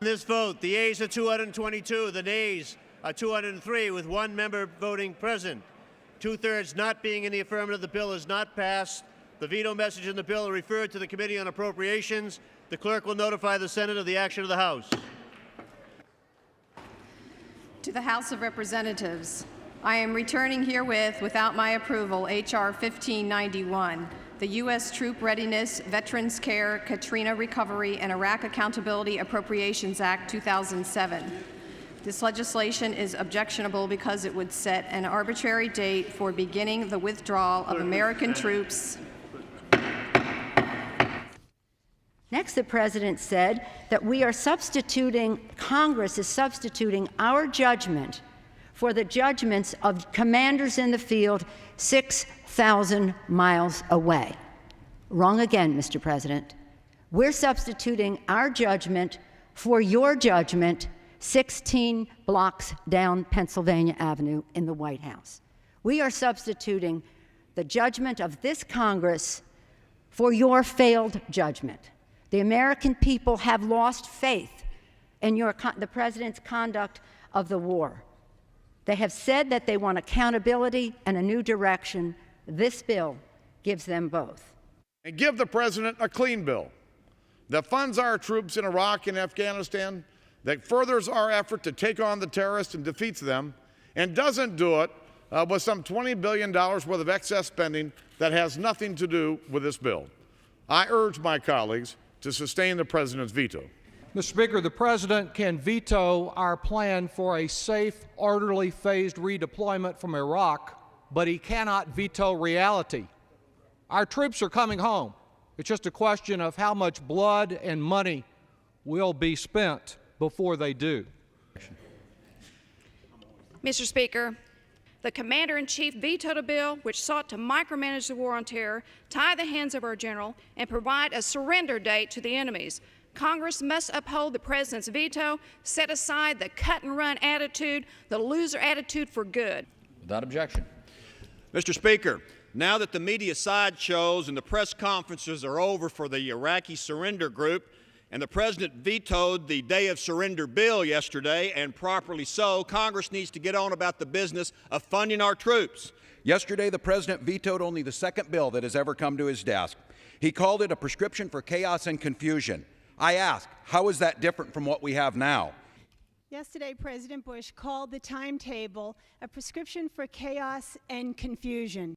This vote, the yeas are 222, the nays are 203, with one member voting present. Two-thirds not being in the affirmative, the bill is not passed. The veto message in the bill are referred to the Committee on Appropriations. The clerk will notify the Senate of the action of the House. To the House of Representatives, I am returning herewith, without my approval, H.R. 1591, the U.S. Troop Readiness, Veterans Care, Katrina Recovery, and Iraq Accountability Appropriations Act 2007. This legislation is objectionable because it would set an arbitrary date for beginning the withdrawal of American troops. Next, the President said that Congress is substituting our judgment for the judgments of commanders in the field 6,000 miles away. Wrong again, Mr. President. We're substituting our judgment for your judgment 16 blocks down Pennsylvania Avenue in the White House. We are substituting the judgment of this Congress for your failed judgment. The American people have lost faith in the President's conduct of the war. They have said that they want accountability and a new direction. This bill gives them both. And give the President a clean bill that funds our troops in Iraq and Afghanistan, that furthers our effort to take on the terrorists and defeats them, and doesn't do it with some $20 billion worth of excess spending that has nothing to do with this bill. I urge my colleagues to sustain the President's veto. Mr. Speaker, the President can veto our plan for a safe, orderly, phased redeployment from Iraq, but he cannot veto reality. Our troops are coming home. It's just a question of how much blood and money will be spent before they do. Mr. Speaker, the Commander-in-Chief vetoed a bill which sought to micromanage the war on terror, tie the hands of our general, and provide a surrender date to the enemies. Congress must uphold the President's veto, set aside the cut-and-run attitude, the loser attitude for good. Without objection. Mr. Speaker, now that the media sideshows and the press conferences are over for the Iraqi surrender group, and the President vetoed the Day of Surrender bill yesterday, and properly so, Congress needs to get on about the business of funding our troops. Yesterday, the President vetoed only the second bill that has ever come to his desk. He called it a prescription for chaos and confusion. I ask, how is that different from what we have now? Yesterday, President Bush called the timetable a prescription for chaos and confusion.